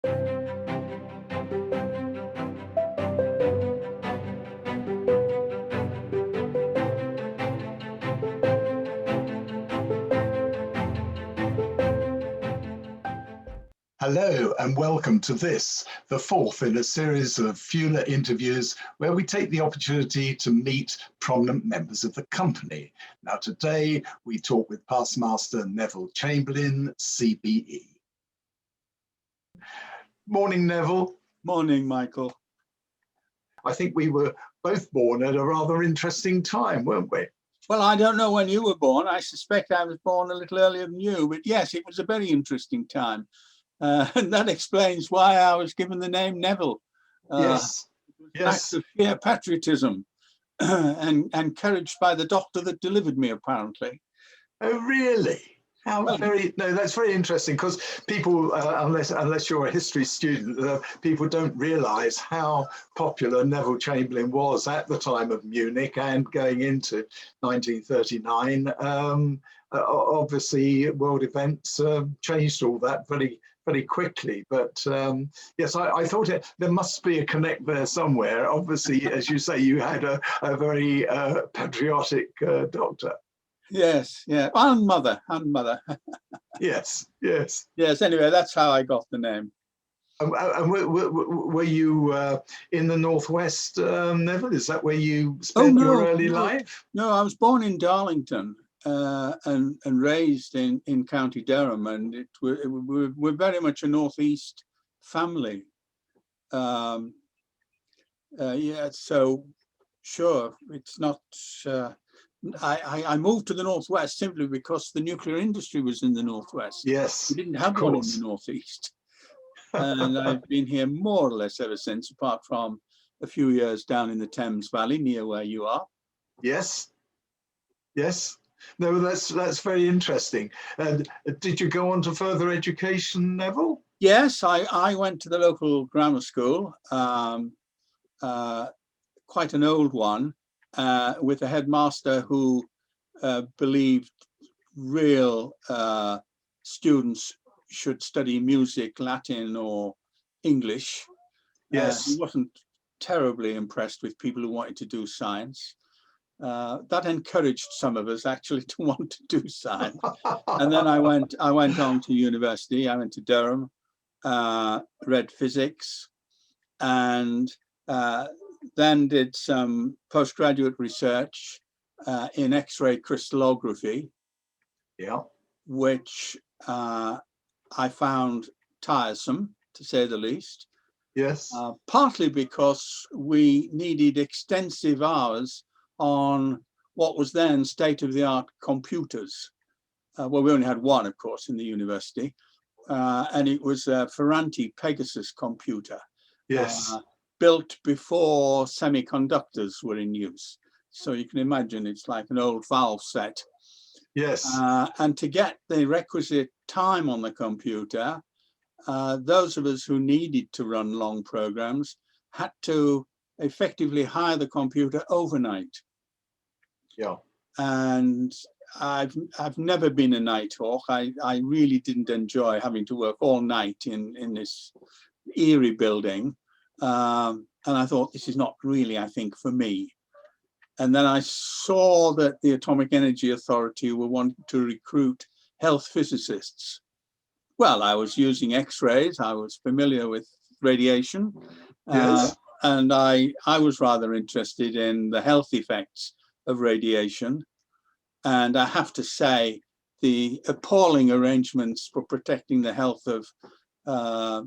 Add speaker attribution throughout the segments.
Speaker 1: Hello and welcome to this, the fourth in a series of Fuller interviews where we take the opportunity to meet prominent members of the company. Now today we talk with past master Neville Chamberlain, CBE. Morning, Neville.
Speaker 2: Morning, Michael.
Speaker 1: I think we were both born at a rather interesting time, weren't we?
Speaker 2: Well, I don't know when you were born. I suspect I was born a little earlier than you, but yes, it was a very interesting time. And that explains why I was given the name Neville.
Speaker 1: Yes.
Speaker 2: Acts of sheer patriotism and encouraged by the doctor that delivered me, apparently.
Speaker 1: Oh, really? That's very interesting, because people, unless you're a history student, people don't realise how popular Neville Chamberlain was at the time of Munich and going into 1939. Obviously, world events changed all that very quickly, but yes, I thought there must be a connect there somewhere. Obviously, as you say, you had a very patriotic doctor.
Speaker 2: Yes, yeah, and mother.
Speaker 1: Yes.
Speaker 2: Anyway, that's how I got the name.
Speaker 1: And were you in the Northwest, Neville? Is that where you spent your early life?
Speaker 2: No, I was born in Darlington and raised in County Durham, and we're very much a Northeast family. Yeah, so sure, it's not. I moved to the Northwest simply because the nuclear industry was in the Northwest.
Speaker 1: Yes,
Speaker 2: we didn't have one in the Northeast. And I've been here more or less ever since, apart from a few years down in the Thames Valley, near where you are.
Speaker 1: Yes. No, that's very interesting. And did you go on to further education, Neville?
Speaker 2: Yes, I went to the local grammar school, quite an old one, with a headmaster who believed real students should study music, Latin or English.
Speaker 1: Yes.
Speaker 2: He wasn't terribly impressed with people who wanted to do science. That encouraged some of us actually to want to do science. And then I went on to university. I went to Durham, read physics, and then did some postgraduate research in X-ray crystallography, which I found tiresome, to say the least.
Speaker 1: Yes.
Speaker 2: Partly because we needed extensive hours on what was then state-of-the-art computers. Well, we only had one, of course, in the university, and it was a Ferranti Pegasus computer.
Speaker 1: Yes.
Speaker 2: Built before semiconductors were in use. So you can imagine it's like an old valve set.
Speaker 1: Yes.
Speaker 2: And to get the requisite time on the computer, those of us who needed to run long programs had to effectively hire the computer overnight.
Speaker 1: Yeah.
Speaker 2: And I've never been a night hawk. I really didn't enjoy having to work all night in this eerie building. And I thought, this is not really, I think, for me. And then I saw that the Atomic Energy Authority were wanting to recruit health physicists. Well, I was using X-rays. I was familiar with radiation.
Speaker 1: Yes.
Speaker 2: And I was rather interested in the health effects of radiation. And I have to say, the appalling arrangements for protecting the health of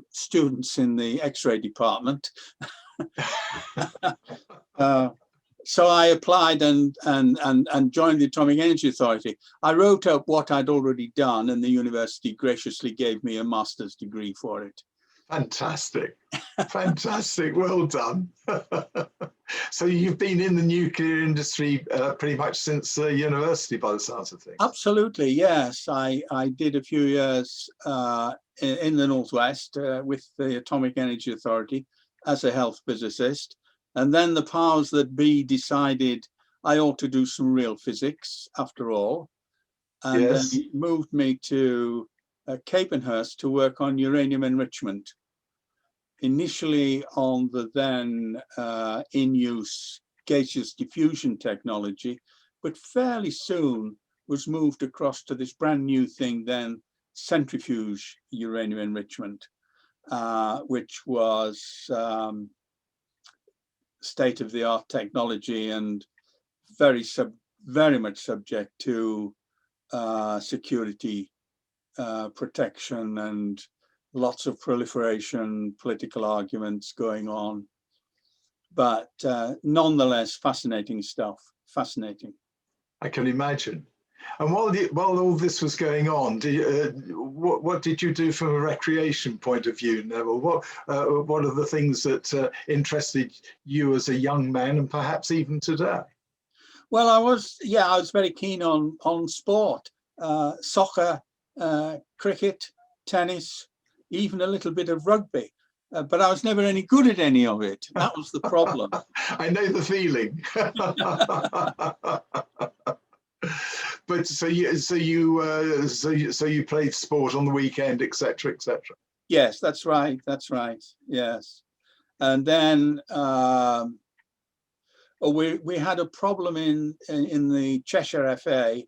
Speaker 2: students in the X-ray department. So I applied and joined the Atomic Energy Authority. I wrote up what I'd already done, and the university graciously gave me a master's degree for it.
Speaker 1: Fantastic. Fantastic. Well done. So you've been in the nuclear industry pretty much since university, by the sounds of things.
Speaker 2: Absolutely, yes. I did a few years in the Northwest with the Atomic Energy Authority as a health physicist. And then the powers that be decided I ought to do some real physics after all. And
Speaker 1: Yes.
Speaker 2: then it moved me to Capenhurst to work on uranium enrichment. initially on the then in-use gaseous diffusion technology, but fairly soon was moved across to this brand new thing then, centrifuge uranium enrichment, which was state-of-the-art technology and very much subject to security protection and lots of proliferation, political arguments going on. But nonetheless, fascinating stuff, fascinating.
Speaker 1: I can imagine. And while all this was going on, what did you do from a recreation point of view, Neville? What are the things that interested you as a young man and perhaps even today?
Speaker 2: Well, I was very keen on sport, soccer, cricket, tennis, even a little bit of rugby. But I was never any good at any of it. That was the problem.
Speaker 1: I know the feeling. But so you played sport on the weekend, etc., etc.
Speaker 2: Yes, that's right. That's right. Yes, and then we had a problem in the Cheshire FA,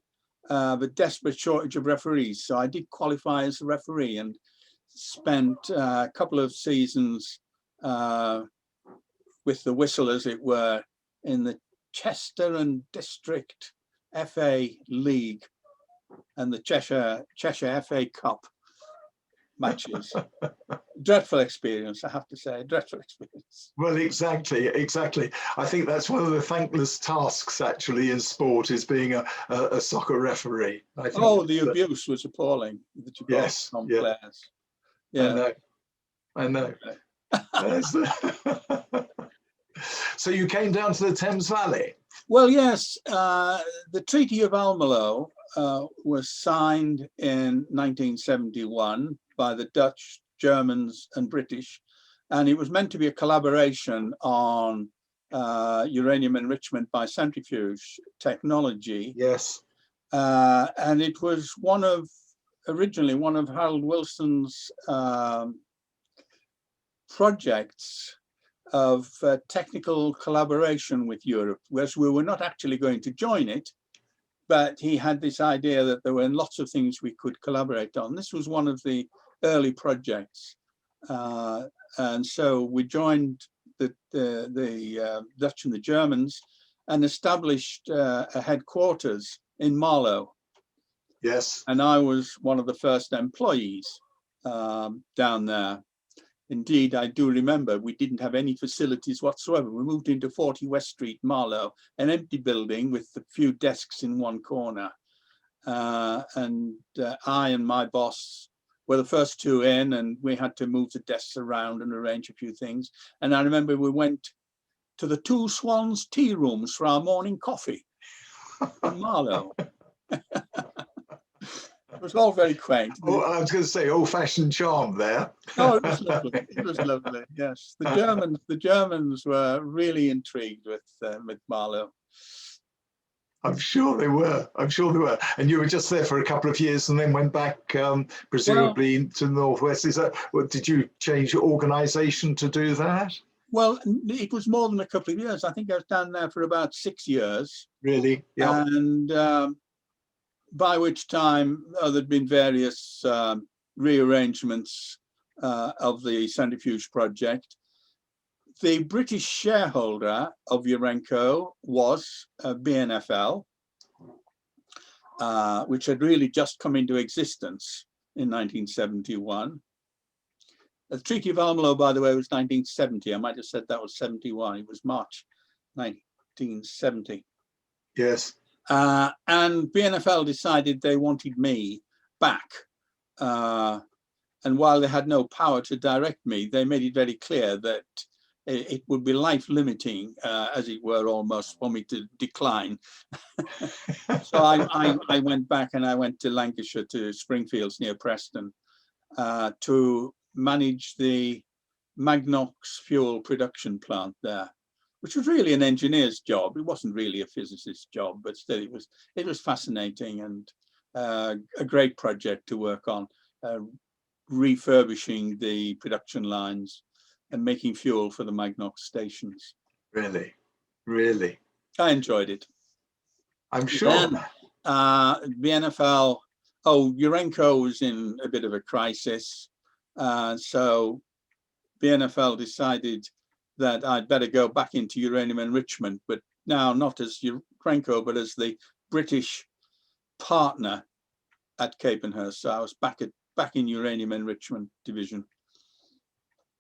Speaker 2: the desperate shortage of referees. So I did qualify as a referee and spent a couple of seasons with the whistle, as it were, in the Chester and District FA League and the Cheshire FA Cup matches. Dreadful experience, I have to say, dreadful experience.
Speaker 1: Well, exactly. I think that's one of the thankless tasks actually in sport, is being a soccer referee. I think
Speaker 2: the abuse was appalling that you got from players. Yeah,
Speaker 1: I know. So you came down to the Thames Valley?
Speaker 2: Well, yes. The Treaty of Almelo was signed in 1971 by the Dutch, Germans and British, and it was meant to be a collaboration on uranium enrichment by centrifuge technology.
Speaker 1: Yes.
Speaker 2: And it was originally one of Harold Wilson's projects of technical collaboration with Europe, whereas we were not actually going to join it, but he had this idea that there were lots of things we could collaborate on. This was one of the early projects, and so we joined the Dutch and the Germans and established a headquarters in Marlow.
Speaker 1: Yes.
Speaker 2: And I was one of the first employees down there. Indeed, I do remember we didn't have any facilities whatsoever. We moved into 40 West Street, Marlow, an empty building with a few desks in one corner. And I and my boss were the first two in, and we had to move the desks around and arrange a few things. And I remember we went to the Two Swans tea rooms for our morning coffee in Marlow. It was all very quaint.
Speaker 1: Oh, I was going to say old-fashioned charm there.
Speaker 2: Oh, it was lovely. It was lovely. Yes, the Germans were really intrigued with Marlow.
Speaker 1: I'm sure they were. And you were just there for a couple of years and then went back, presumably to the Northwest. Is that? Did you change your organisation to do that?
Speaker 2: Well, it was more than a couple of years. I think I was down there for about 6 years.
Speaker 1: Really? Yeah.
Speaker 2: And by which time there'd been various rearrangements of the centrifuge project. The British shareholder of Urenco was BNFL, which had really just come into existence in 1971. The Treaty of Almelo, by the way, was 1970. I might have said that was 71. It was March 1970.
Speaker 1: Yes.
Speaker 2: And BNFL decided they wanted me back. And while they had no power to direct me, they made it very clear that it would be life limiting, as it were, almost, for me to decline. So I went back and I went to Lancashire, to Springfields near Preston, to manage the Magnox fuel production plant there, which was really an engineer's job. It wasn't really a physicist's job, but still it was fascinating and a great project to work on, refurbishing the production lines and making fuel for the Magnox stations.
Speaker 1: Really, really.
Speaker 2: I enjoyed it.
Speaker 1: I'm sure.
Speaker 2: Then BNFL, Urenco was in a bit of a crisis. So BNFL decided that I'd better go back into uranium enrichment, but now not as Urenco, but as the British partner at Capenhurst. So I was back in uranium enrichment division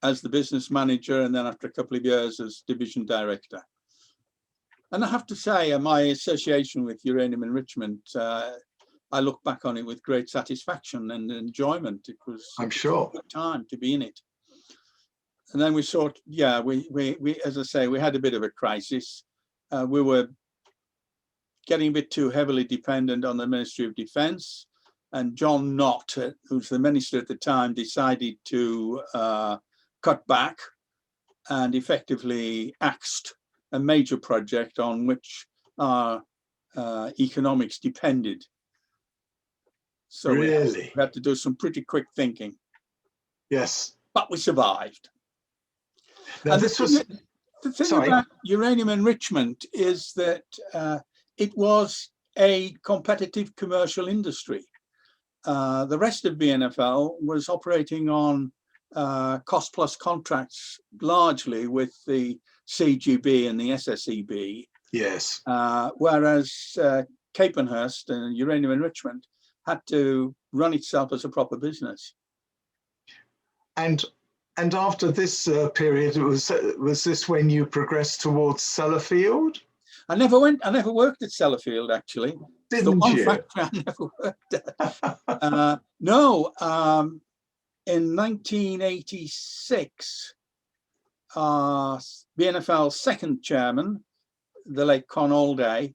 Speaker 2: as the business manager, and then after a couple of years as division director. And I have to say, my association with uranium enrichment, I look back on it with great satisfaction and enjoyment. It was,
Speaker 1: I'm sure,
Speaker 2: a good time to be in it. And then we as I say, we had a bit of a crisis. We were getting a bit too heavily dependent on the Ministry of Defence, and John Knott, who's the minister at the time, decided to cut back and effectively axed a major project on which our economics depended. So
Speaker 1: really,
Speaker 2: we had to do some pretty quick thinking.
Speaker 1: Yes,
Speaker 2: but we survived.
Speaker 1: now
Speaker 2: And
Speaker 1: this was
Speaker 2: the thing
Speaker 1: sorry.
Speaker 2: about uranium enrichment is that it was a competitive commercial industry. The rest of BNFL was operating on cost plus contracts, largely with the CGB and the SSEB.
Speaker 1: Yes.
Speaker 2: Whereas Capenhurst and uranium enrichment had to run itself as a proper business.
Speaker 1: And after this period, was this when you progressed towards Sellafield?
Speaker 2: I never worked at Sellafield, actually.
Speaker 1: Didn't
Speaker 2: the one
Speaker 1: you?
Speaker 2: factory I never worked at. No, in 1986, BNFL's second chairman, the late Con Alday,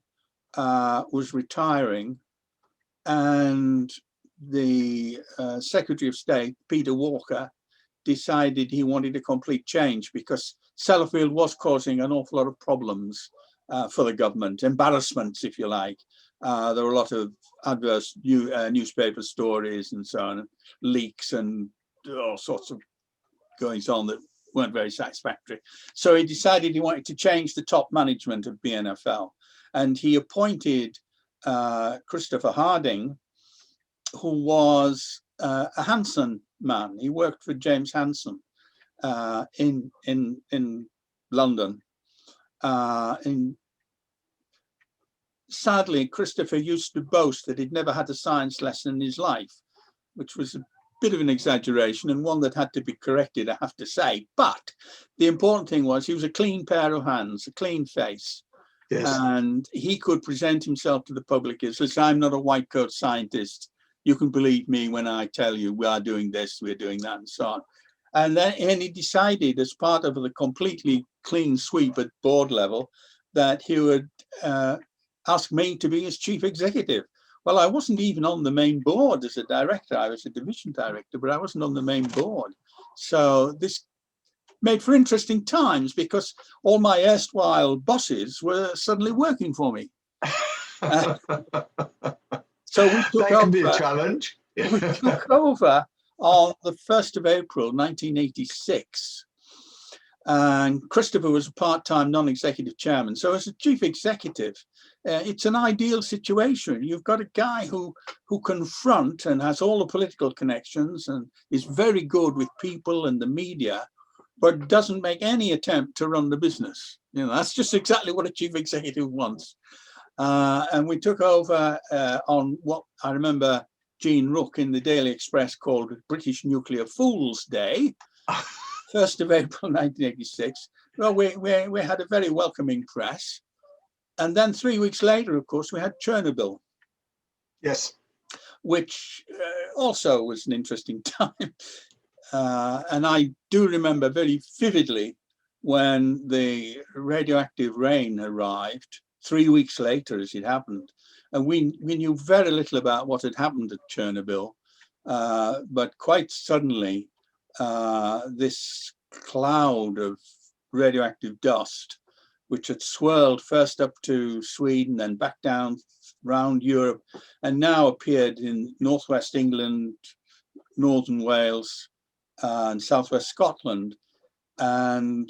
Speaker 2: was retiring, and the Secretary of State, Peter Walker, decided he wanted a complete change because Sellafield was causing an awful lot of problems for the government, embarrassments, if you like. There were a lot of adverse newspaper stories and so on, leaks and all sorts of goings on that weren't very satisfactory. So he decided he wanted to change the top management of BNFL, and he appointed Christopher Harding, who was a Hanson man. He worked for James Hanson in London. Sadly, Christopher used to boast that he'd never had a science lesson in his life, which was a bit of an exaggeration and one that had to be corrected, I have to say. But the important thing was he was a clean pair of hands, a clean face. Yes. And he could present himself to the public as, listen, I'm not a white coat scientist. You can believe me when I tell you we are doing this, we're doing that, and so on. And he decided, as part of the completely clean sweep at board level, that he would ask me to be his chief executive. Well, I wasn't even on the main board as a director. I was a division director, but I wasn't on the main board. So this made for interesting times because all my erstwhile bosses were suddenly working for me. So we took
Speaker 1: that can be a challenge.
Speaker 2: We took over on the 1st of April, 1986. And Christopher was a part-time non-executive chairman. So as a chief executive, it's an ideal situation. You've got a guy who can front and has all the political connections and is very good with people and the media, but doesn't make any attempt to run the business. You know, that's just exactly what a chief executive wants. And we took over on what I remember Jean Rook in the Daily Express called British Nuclear Fools Day, 1st of April 1986. Well, we had a very welcoming press. And then 3 weeks later, of course, we had Chernobyl.
Speaker 1: Yes.
Speaker 2: Which also was an interesting time. And I do remember very vividly when the radioactive rain arrived 3 weeks later, as it happened. And we knew very little about what had happened at Chernobyl. But quite suddenly, this cloud of radioactive dust, which had swirled first up to Sweden, then back down around Europe, and now appeared in northwest England, northern Wales, and southwest Scotland, and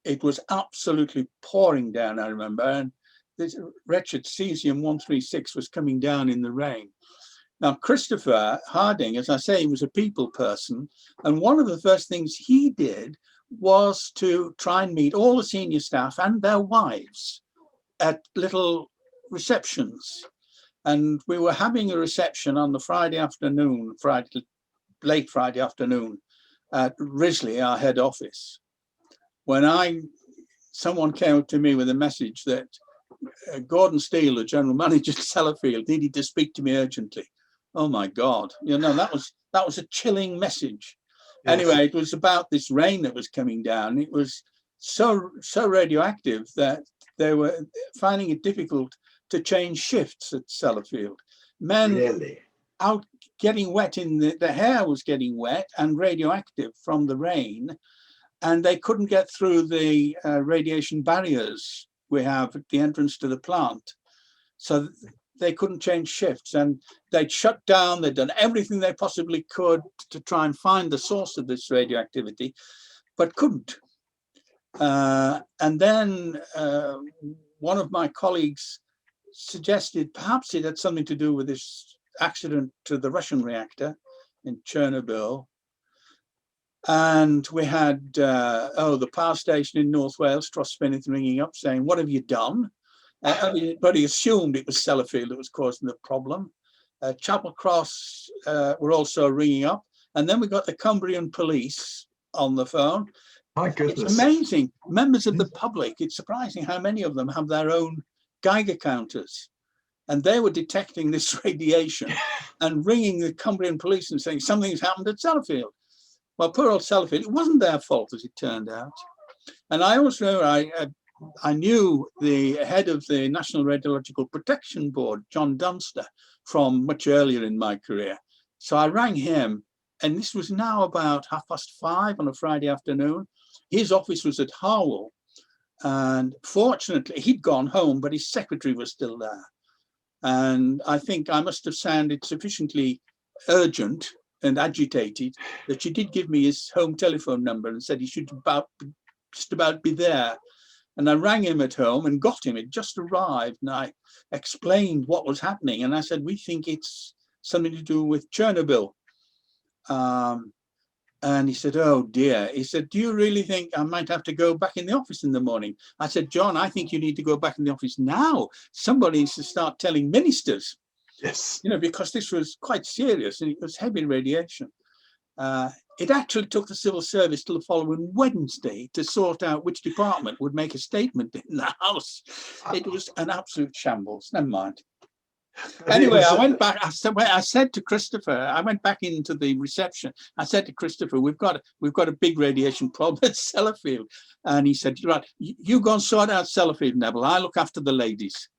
Speaker 2: it was absolutely pouring down, I remember, and this wretched cesium 136 was coming down in the rain. Now, Christopher Harding, as I say, he was a people person, and one of the first things he did was to try and meet all the senior staff and their wives at little receptions. And we were having a reception on the Friday afternoon, late Friday afternoon, at Risley, our head office, when someone came up to me with a message that Gordon Steele, the general manager at Sellafield, needed to speak to me urgently. Oh my God! That was a chilling message. Yes. Anyway, it was about this rain that was coming down. It was so radioactive that they were finding it difficult to change shifts at Sellafield. Men
Speaker 1: really
Speaker 2: out getting wet in the hair was getting wet and radioactive from the rain, and they couldn't get through the radiation barriers we have at the entrance to the plant. So they couldn't change shifts, and they'd shut down, they'd done everything they possibly could to try and find the source of this radioactivity, but couldn't. And then one of my colleagues suggested perhaps it had something to do with this accident to the Russian reactor in Chernobyl. And we had, the power station in North Wales, Trospennydd, ringing up saying, "What have you done?" Everybody assumed it was Sellafield that was causing the problem. Chapel Cross were also ringing up. And then we got the Cumbrian police on the phone.
Speaker 1: My goodness.
Speaker 2: It's amazing. Members of the public, it's surprising how many of them have their own Geiger counters. And they were detecting this radiation and ringing the Cumbrian police and saying something's happened at Sellafield. Well, poor old Sellafield, it wasn't their fault, as it turned out. And I also remember I knew the head of the National Radiological Protection Board, John Dunster, from much earlier in my career. So I rang him, and this was now about 5:30 on a Friday afternoon. His office was at Harwell, and fortunately he'd gone home, but his secretary was still there. And I think I must have sounded sufficiently urgent and agitated that she did give me his home telephone number and said he should just about be there. And I rang him at home and got him. It just arrived, and I explained what was happening. And I said, "We think it's something to do with Chernobyl." And he said, "Oh dear." He said, "Do you really think I might have to go back in the office in the morning?" I said, "John, I think you need to go back in the office now. Somebody needs to start telling ministers."
Speaker 1: Yes.
Speaker 2: Because this was quite serious and it was heavy radiation. It actually took the civil service till the following Wednesday to sort out which department would make a statement in the House. It was an absolute shambles. Never mind. Anyway, I went back. I said to Christopher, I went back into the reception. I said to Christopher, we've got a big radiation problem at Sellafield. And he said, "Right, you go and sort out Sellafield, Neville. I look after the ladies."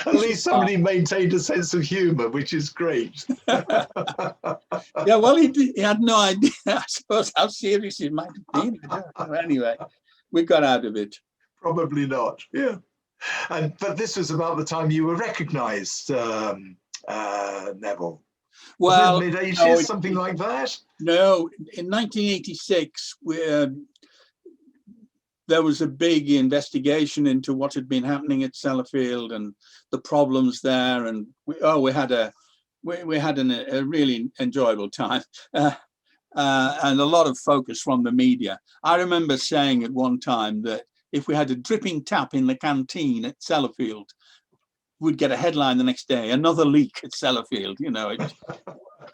Speaker 1: At least somebody maintained a sense of humour, which is great.
Speaker 2: Yeah, well, he had no idea, I suppose, how serious it might have been. Anyway, we got out of it.
Speaker 1: Probably not, yeah. But this was about the time you were recognised, Neville.
Speaker 2: Well,
Speaker 1: mid-80s, something like that?
Speaker 2: No, in 1986, there was a big investigation into what had been happening at Sellafield and the problems there, and we had a really enjoyable time, and a lot of focus from the media. I remember saying at one time that if we had a dripping tap in the canteen at Sellafield, we'd get a headline the next day: "Another leak at Sellafield."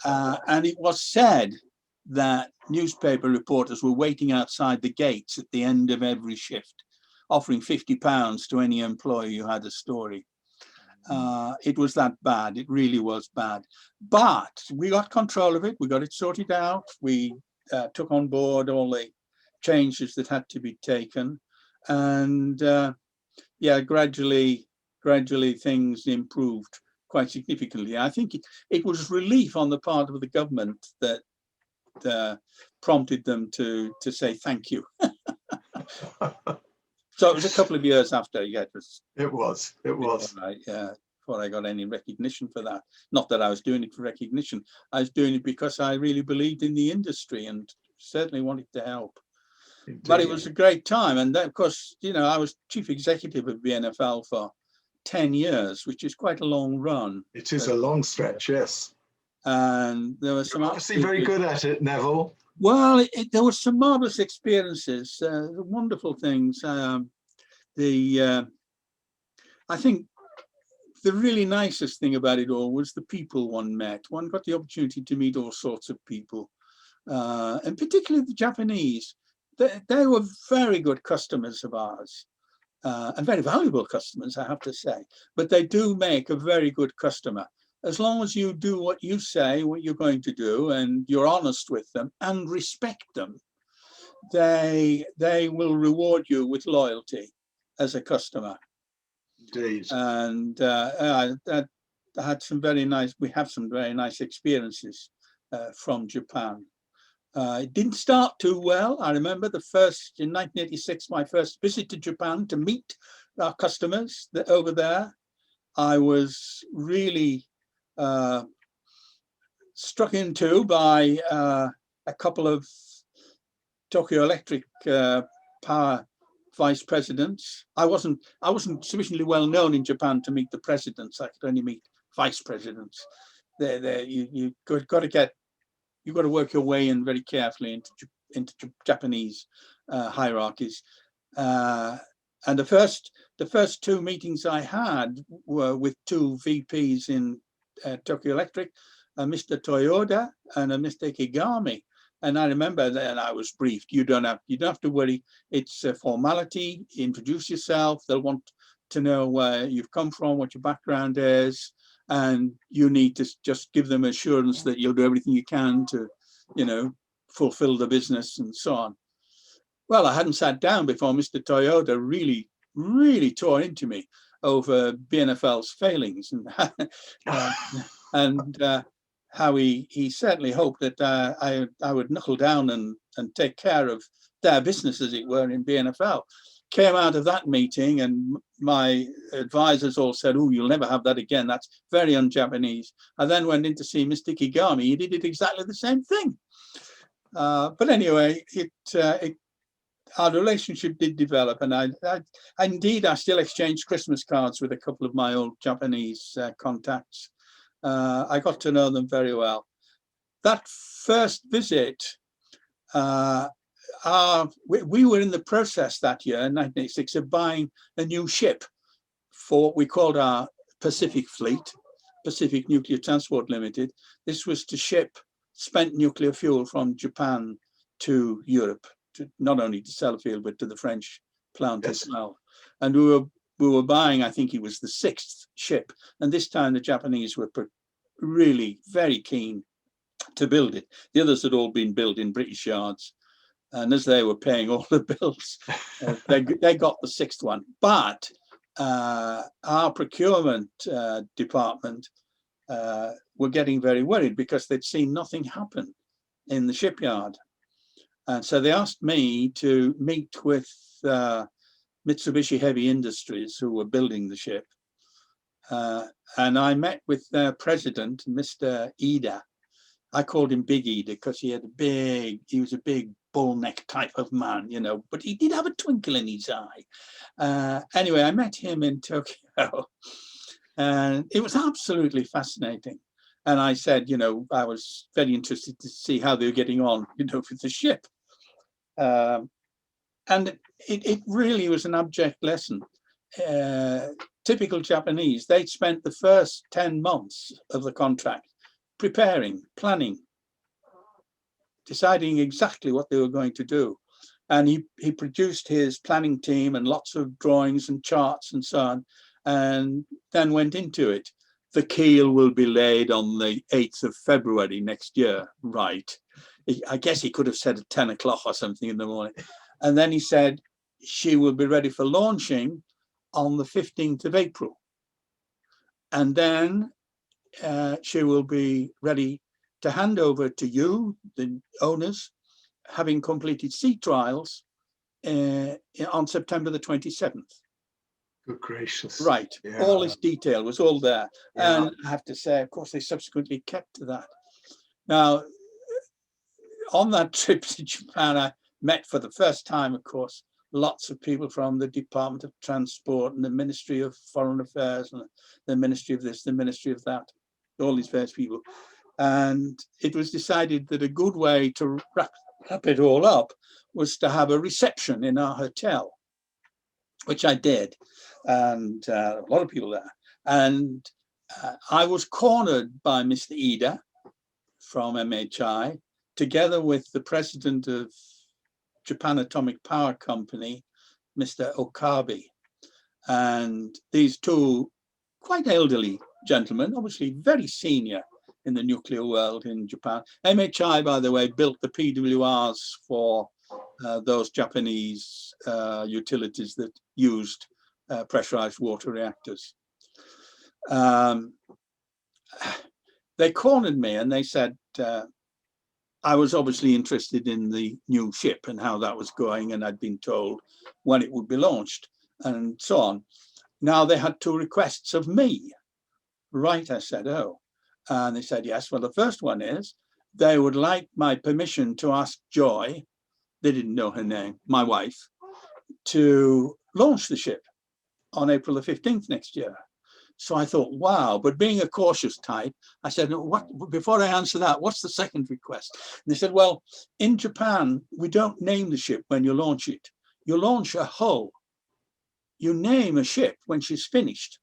Speaker 2: And it was said that newspaper reporters were waiting outside the gates at the end of every shift, offering £50 to any employee who had a story. It was that bad. It really was bad. But we got control of it. We got it sorted out. We took on board all the changes that had to be taken. And gradually things improved quite significantly. I think it was relief on the part of the government that prompted them to say thank you. So it was a couple of years after. It was. Before I got any recognition for that. Not that I was doing it for recognition. I was doing it because I really believed in the industry and certainly wanted to help.
Speaker 1: Indeed.
Speaker 2: But it was a great time. And then, of course, you know, I was chief executive of BNFL for 10 years, which is quite a long run.
Speaker 1: It is a long stretch, yes.
Speaker 2: And there was some
Speaker 1: Obviously very good at it, Neville.
Speaker 2: Well, there were some marvelous experiences, wonderful things. I think the really nicest thing about it all was the people one met. One got the opportunity to meet all sorts of people, and particularly the Japanese. They were very good customers of ours, and very valuable customers, I have to say. But they do make a very good customer. As long as you do what you say, what you're going to do, and you're honest with them and respect them, they will reward you with loyalty as a customer.
Speaker 1: Indeed.
Speaker 2: And I had some very nice, we have some very nice experiences from Japan. It didn't start too well. I remember in 1986, my first visit to Japan to meet our customers over there. I was really struck into by a couple of Tokyo Electric power vice presidents. I wasn't sufficiently well known in Japan to meet the presidents. I could only meet vice presidents. You've got to work your way in very carefully into Japanese hierarchies. And the first two meetings I had were with two VPs in Tokyo Electric, Mr. Toyoda and a Mr. Kigami. And I remember that I was briefed. You don't have to worry. It's a formality. Introduce yourself. They'll want to know where you've come from, what your background is, and you need to just give them assurance that you'll do everything you can to, you know, fulfill the business and so on. Well, I hadn't sat down before Mr. Toyoda really tore into me over BNFL's failings and how he certainly hoped that I would knuckle down and take care of their business, as it were, in BNFL. Came out of that meeting and my advisors all said, "Oh, you'll never have that again. That's very un-Japanese." I then went in to see Mr. Kigami. He did exactly the same thing. But anyway, our relationship did develop, and I still exchange Christmas cards with a couple of my old Japanese contacts. I got to know them very well. That first visit, we were in the process that year, in 1986, of buying a new ship for what we called our Pacific Fleet, Pacific Nuclear Transport Limited. This was to ship spent nuclear fuel from Japan to Europe, not only to Sellafield, but to the French plant as well. And we were buying, I think it was the 6th ship. And this time the Japanese were really very keen to build it. The others had all been built in British yards. And as they were paying all the bills, they got the 6th one. But our procurement department were getting very worried because they'd seen nothing happen in the shipyard. And so they asked me to meet with Mitsubishi Heavy Industries, who were building the ship. And I met with their president, Mr. Ida. I called him Big Ida because he was a big bull neck type of man, you know, but he did have a twinkle in his eye. Anyway, I met him in Tokyo and it was absolutely fascinating. And I said, you know, I was very interested to see how they were getting on, you know, with the ship. And it really was an abject lesson. Typical Japanese, they'd spent the first 10 months of the contract preparing, planning, deciding exactly what they were going to do. And he produced his planning team and lots of drawings and charts and so on, and then went into it. The keel will be laid on the 8th of February next year. Right. I guess he could have said at 10 o'clock or something in the morning. And then he said, she will be ready for launching on the 15th of April. And then she will be ready to hand over to you, the owners, having completed sea trials on September the 27th.
Speaker 1: Good gracious.
Speaker 2: Right. Yeah. All this detail was all there. Yeah. And I have to say, of course, they subsequently kept to that. Now, on that trip to Japan, I met for the first time, of course, lots of people from the Department of Transport and the Ministry of Foreign Affairs and the Ministry of this, the Ministry of that, all these various people. And it was decided that a good way to wrap it all up was to have a reception in our hotel, which I did, and a lot of people there. And I was cornered by Mr. Ida from MHI, together with the president of Japan Atomic Power Company, Mr. Okabe. And these two quite elderly gentlemen, obviously very senior in the nuclear world in Japan. MHI, by the way, built the PWRs for those Japanese utilities that used pressurized water reactors. They cornered me and they said, I was obviously interested in the new ship and how that was going, and I'd been told when it would be launched and so on. Now they had two requests of me. Right, I said, oh. And they said, yes, well, the first one is they would like my permission to ask Joy, they didn't know her name, my wife, to launch the ship on April the 15th next year. So I thought, wow, but being a cautious type, I said, what, before I answer that, what's the second request? And they said, well, in Japan, we don't name the ship when you launch it. You launch a hull. You name a ship when she's finished.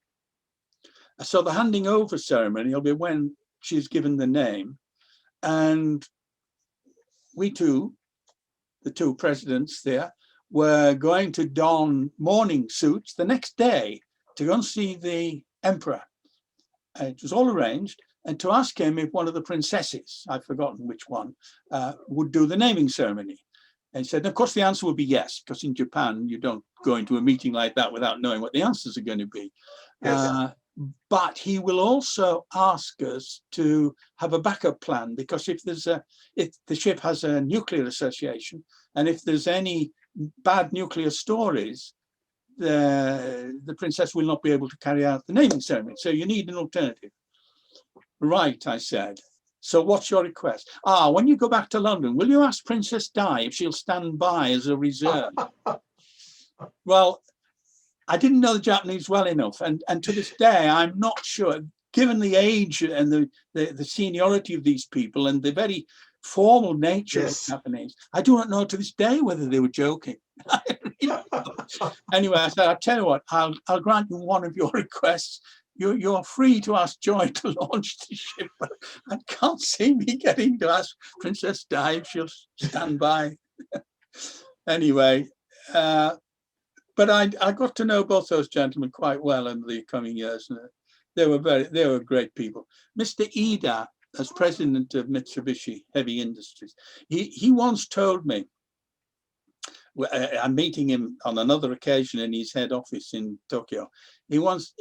Speaker 2: So the handing over ceremony will be when she's given the name. And we two, the two presidents there, were going to don morning suits the next day to go and see the emperor. It was all arranged, and to ask him if one of the princesses, I've forgotten which one, would do the naming ceremony. And he said, and of course the answer would be yes, because in Japan you don't go into a meeting like that without knowing what the answers are going to be. Yes. But he will also ask us to have a backup plan, because if the ship has a nuclear association, and if there's any bad nuclear stories, the princess will not be able to carry out the naming ceremony. So you need an alternative. Right, I said. So what's your request? When you go back to London, will you ask Princess Di if she'll stand by as a reserve? Well, I didn't know the Japanese well enough. And to this day, I'm not sure, given the age and the seniority of these people and the very formal nature of the Japanese, I do not know to this day whether they were joking. Anyway, I said, I'll tell you what, I'll grant you one of your requests. You're free to ask Joy to launch the ship, but I can't see me getting to ask Princess Di if she'll stand by. Anyway, but I got to know both those gentlemen quite well in the coming years. They were great people. Mr. Ida, as president of Mitsubishi Heavy Industries, he once told me, I'm meeting him on another occasion in his head office in Tokyo. He once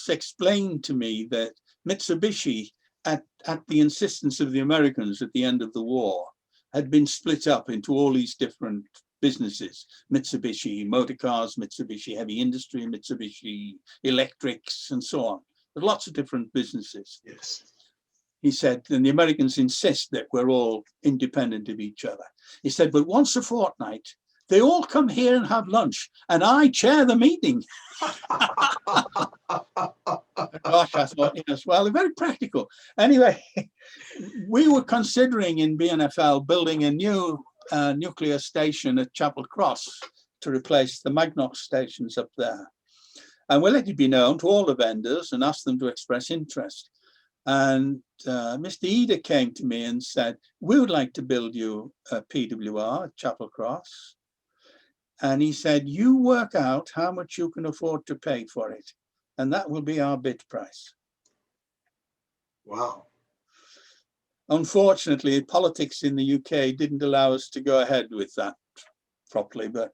Speaker 2: explained to me that Mitsubishi, at the insistence of the Americans at the end of the war, had been split up into all these different businesses: Mitsubishi motor cars, Mitsubishi Heavy Industry, Mitsubishi Electrics, and so on. There's lots of different businesses.
Speaker 1: Yes.
Speaker 2: He said, and the Americans insist that we're all independent of each other. He said, but once a fortnight, they all come here and have lunch, and I chair the meeting. Gosh, I thought, yes, well, they're very practical. Anyway, we were considering in BNFL building a new nuclear station at Chapel Cross to replace the Magnox stations up there. And we let it be known to all the vendors and asked them to express interest. And Mr. Ida came to me and said, we would like to build you a PWR at Chapel Cross. And he said, you work out how much you can afford to pay for it, and that will be our bid price.
Speaker 1: Wow.
Speaker 2: Unfortunately, politics in the UK didn't allow us to go ahead with that properly, but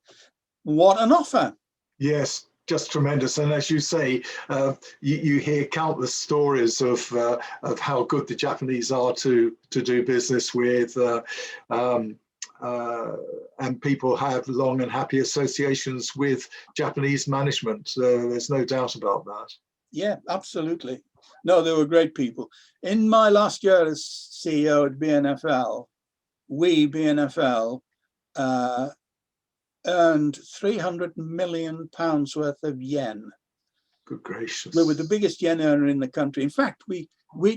Speaker 2: what an offer.
Speaker 1: Yes, just tremendous. And as you say, you hear countless stories of how good the Japanese are to do business with. And people have long and happy associations with Japanese management. There's no doubt about that.
Speaker 2: Yeah, absolutely. No, they were great people. In my last year as CEO at BNFL, we, BNFL, earned £300 million worth of yen.
Speaker 1: Good gracious.
Speaker 2: We were the biggest yen earner in the country. In fact, we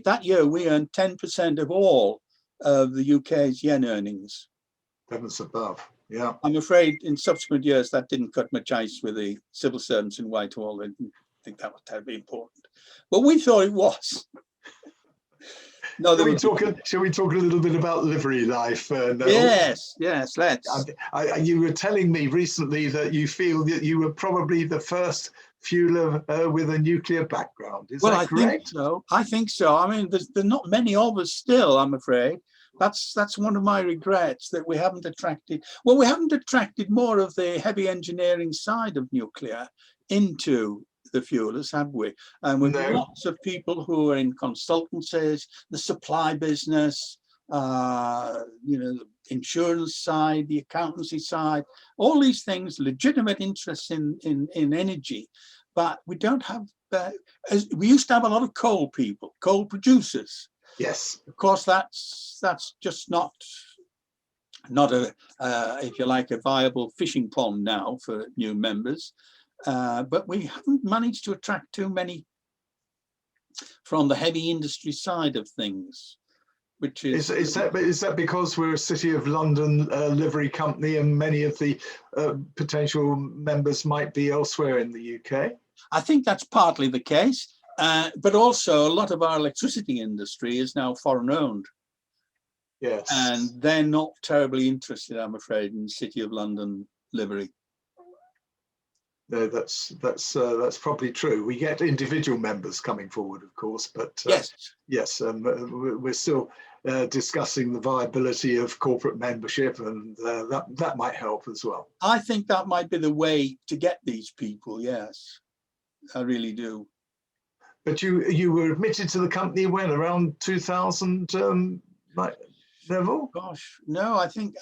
Speaker 2: that year we earned 10% of all of the UK's yen earnings.
Speaker 1: Heavens above. Yeah.
Speaker 2: I'm afraid in subsequent years that didn't cut much ice with the civil servants in Whitehall. They didn't think that was terribly important. But we thought it was. No,
Speaker 1: shall we talk a little bit about livery life? Neville?
Speaker 2: Yes, let's.
Speaker 1: You were telling me recently that you feel that you were probably the first fueler with a nuclear background. Is that correct?
Speaker 2: I think so. I mean, there's not many of us still, I'm afraid. That's one of my regrets, that we haven't attracted more of the heavy engineering side of nuclear into the fuelers, have we? And with lots of people who are in consultancies, the supply business, the insurance side, the accountancy side, all these things, legitimate interests in energy, but we don't have. We used to have a lot of coal people, coal producers.
Speaker 1: Yes.
Speaker 2: Of course, that's just not a if you like, a viable fishing pond now for new members. But we haven't managed to attract too many from the heavy industry side of things, which is
Speaker 1: that because we're a City of London livery company and many of the potential members might be elsewhere in the UK?
Speaker 2: I think that's partly the case, but also a lot of our electricity industry is now foreign owned.
Speaker 1: Yes,
Speaker 2: and they're not terribly interested, I'm afraid, in City of London livery.
Speaker 1: No, that's probably true. We get individual members coming forward, of course, but yes, we're still discussing the viability of corporate membership, and that might help as well.
Speaker 2: I think that might be the way to get these people. Yes, I really do.
Speaker 1: But you were admitted to the company when, around 2000, Neville?
Speaker 2: Gosh, no, I think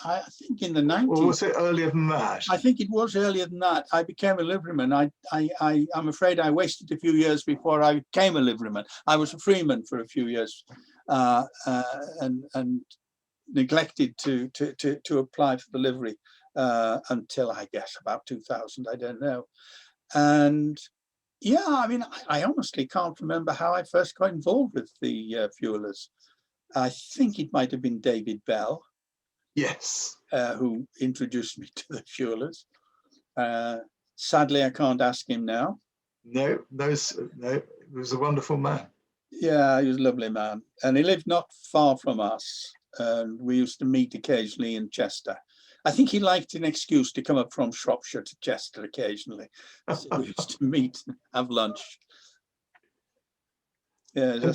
Speaker 2: in the 90s.
Speaker 1: Or was it earlier than that?
Speaker 2: I think it was earlier than that. I became a liveryman. I'm afraid I wasted a few years before I became a liveryman. I was a freeman for a few years, and neglected to apply for the livery until, I guess, about 2000. I don't know. And yeah, I mean, I honestly can't remember how I first got involved with the fuelers. I think it might have been David Bell.
Speaker 1: Yes.
Speaker 2: Who introduced me to the fuelers. Sadly, I can't ask him now.
Speaker 1: No, he was a wonderful man.
Speaker 2: Yeah, he was a lovely man. And he lived not far from us. And we used to meet occasionally in Chester. I think he liked an excuse to come up from Shropshire to Chester occasionally. So we used to meet and have lunch. Yeah,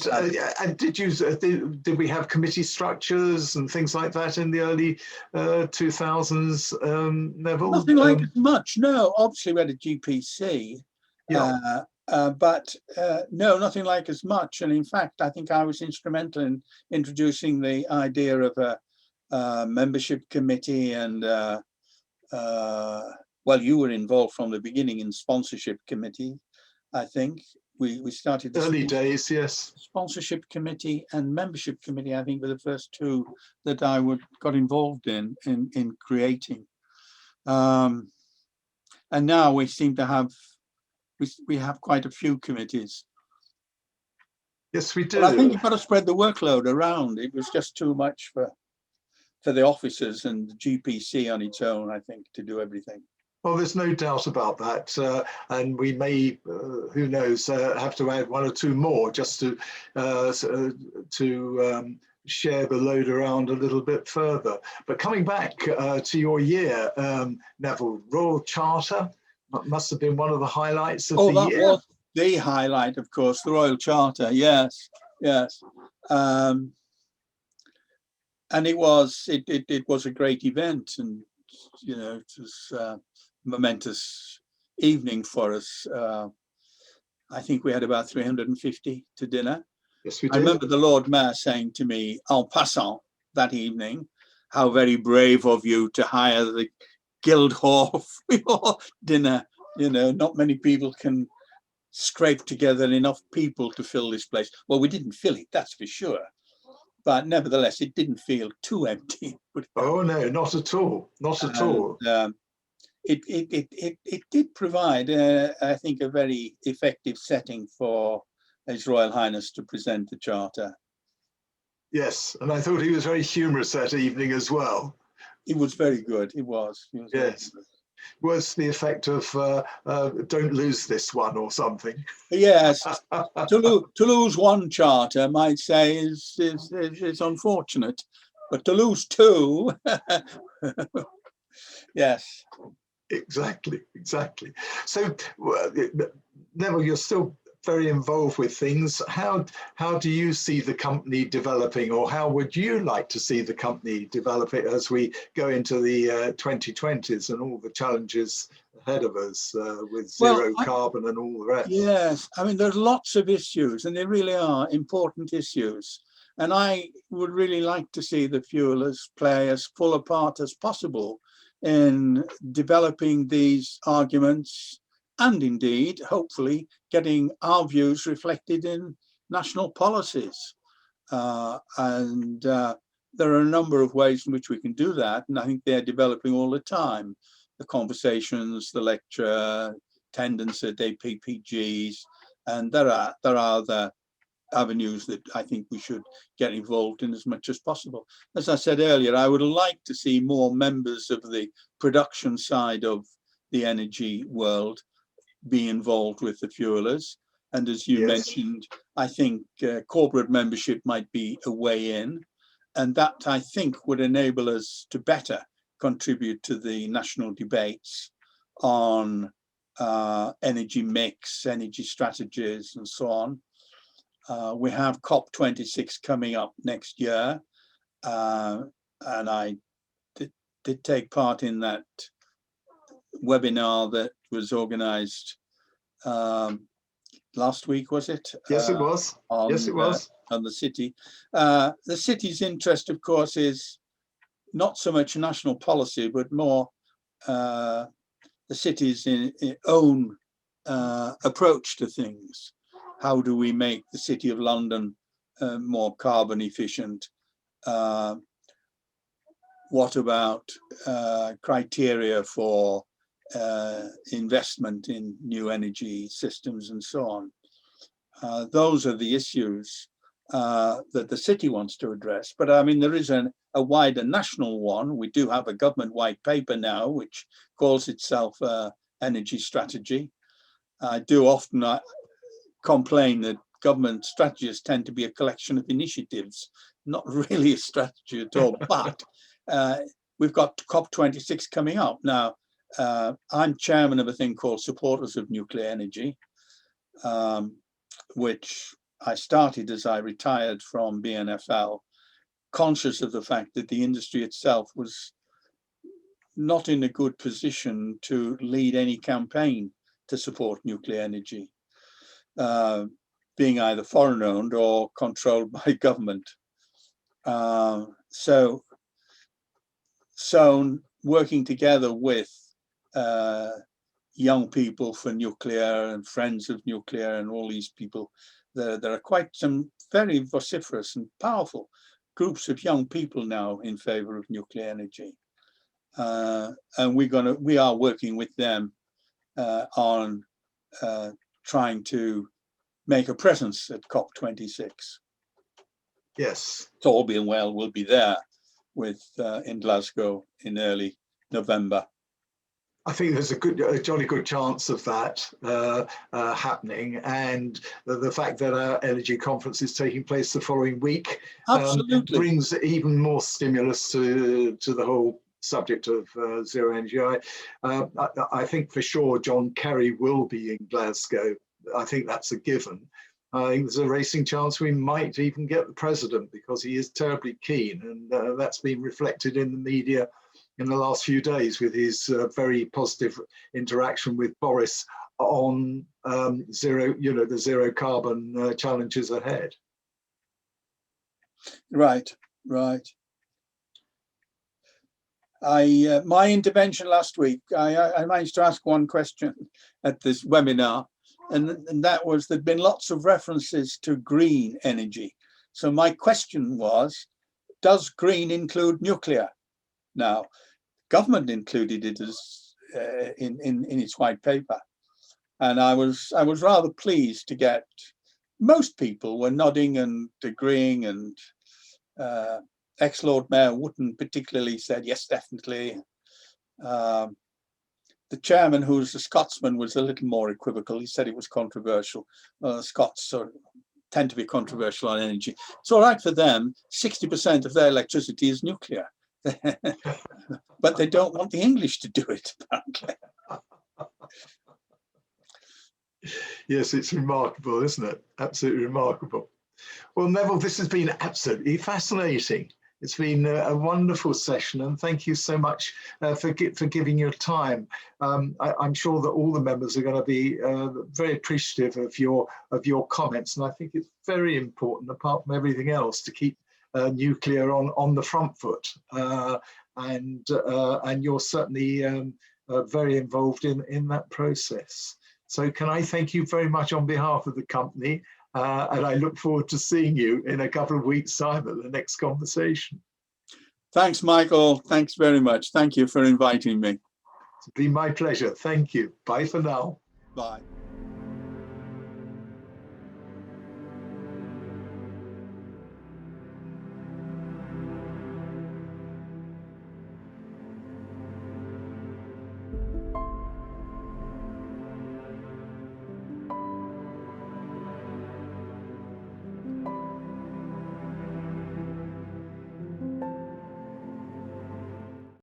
Speaker 1: and did we have committee structures and things like that in the early 2000s, Neville?
Speaker 2: Nothing like as much. No, obviously we had a GPC, but no, nothing like as much. And in fact, I think I was instrumental in introducing the idea of a membership committee, and well, you were involved from the beginning in sponsorship committee, I think. We started the
Speaker 1: early days, yes.
Speaker 2: Sponsorship committee and membership committee, I think, were the first two that I got involved in creating. And now we seem to have we have quite a few committees.
Speaker 1: Yes, we do.
Speaker 2: But I think you've got to spread the workload around. It was just too much for the officers and the GPC on its own, I think, to do everything.
Speaker 1: Well, there's no doubt about that, and we may, who knows, have to add one or two more just to share the load around a little bit further. But coming back to your year, Neville, Royal Charter must have been one of the highlights of the year. Oh, that was
Speaker 2: the highlight, of course, the Royal Charter. Yes. And it was a great event, and it was momentous evening for us. I think we had about 350 to dinner.
Speaker 1: Yes, we did.
Speaker 2: I remember the Lord Mayor saying to me en passant that evening, "How very brave of you to hire the Guildhall for your dinner. Not many people can scrape together enough people to fill this place." Well, we didn't fill it, that's for sure. but nevertheless, it didn't feel too empty.
Speaker 1: Oh no, not at all, not at all.
Speaker 2: It did provide, I think, a very effective setting for His Royal Highness to present the Charter.
Speaker 1: Yes, and I thought he was very humorous that evening as well.
Speaker 2: He was very good. He was
Speaker 1: Yes. Was the effect of don't lose this one or something.
Speaker 2: Yes, to lose one charter, I might say, is unfortunate, but to lose two, yes.
Speaker 1: Exactly. So, Neville, you're still very involved with things. How do you see the company developing, or how would you like to see the company develop it as we go into the 2020s and all the challenges ahead of us with zero carbon and all the rest?
Speaker 2: Yes, I mean, there's lots of issues, and they really are important issues. And I would really like to see the fuelers play as full a part as possible in developing these arguments, and indeed, hopefully, getting our views reflected in national policies. There are a number of ways in which we can do that, and I think they're developing all the time. The conversations, the lecture, attendance at APPGs, and there are other avenues that I think we should get involved in as much as possible. As I said earlier, I would like to see more members of the production side of the energy world be involved with the fuelers. And as you mentioned, I think corporate membership might be a way in, and that I think would enable us to better contribute to the national debates on energy mix, energy strategies, and so on. We have COP26 coming up next year, and I did take part in that webinar that was organised last week, was it?
Speaker 1: Yes, it was. Yes, it was.
Speaker 2: On the city. The city's interest, of course, is not so much national policy, but more the city's own approach to things. How do we make the City of London more carbon efficient? What about criteria for investment in new energy systems and so on? Those are the issues that the city wants to address. But I mean, there is a wider national one. We do have a government white paper now, which calls itself Energy Strategy. I do often complain that government strategies tend to be a collection of initiatives, not really a strategy at all. But we've got COP26 coming up. Now, I'm chairman of a thing called Supporters of Nuclear Energy, which I started as I retired from BNFL, conscious of the fact that the industry itself was not in a good position to lead any campaign to support nuclear energy, being either foreign owned or controlled by government. So working together with young people for nuclear and friends of nuclear and all these people, there are quite some very vociferous and powerful groups of young people now in favor of nuclear energy. And we are working with them on trying to make a presence at COP26.
Speaker 1: Yes.
Speaker 2: So all being well, we'll be there in Glasgow in early November.
Speaker 1: I think there's a jolly good chance of that happening, and the fact that our energy conference is taking place the following week brings even more stimulus to the whole subject of zero energy. I think for sure John Kerry will be in Glasgow. I think that's a given. I think there's a racing chance we might even get the president, because he is terribly keen, and that's been reflected in the media in the last few days with his very positive interaction with Boris on the zero carbon challenges ahead. Right.
Speaker 2: My intervention last week, I managed to ask one question at this webinar, and that was there'd been lots of references to green energy. So my question was, does green include nuclear? Now, government included it as in its white paper, and I was rather pleased to get most people were nodding and agreeing, and ex-Lord Mayor Wootton particularly said yes, definitely. The chairman, who's a Scotsman, was a little more equivocal. He said it was controversial. Scots tend to be controversial on energy. It's all right for them. 60% of their electricity is nuclear. But they don't want the English to do it, apparently.
Speaker 1: Yes, it's remarkable, isn't it? Absolutely remarkable. Well, Neville, this has been absolutely fascinating. It's been a wonderful session, and thank you so much for giving your time. I'm sure that all the members are going to be very appreciative of your comments, and I think it's very important, apart from everything else, to keep nuclear on the front foot. And you're certainly very involved in that process. So can I thank you very much on behalf of the company, and I look forward to seeing you in a couple of weeks' time at the next conversation.
Speaker 2: Thanks, Michael. Thanks very much. Thank you for inviting me.
Speaker 1: It's been my pleasure. Thank you. Bye for now.
Speaker 2: Bye.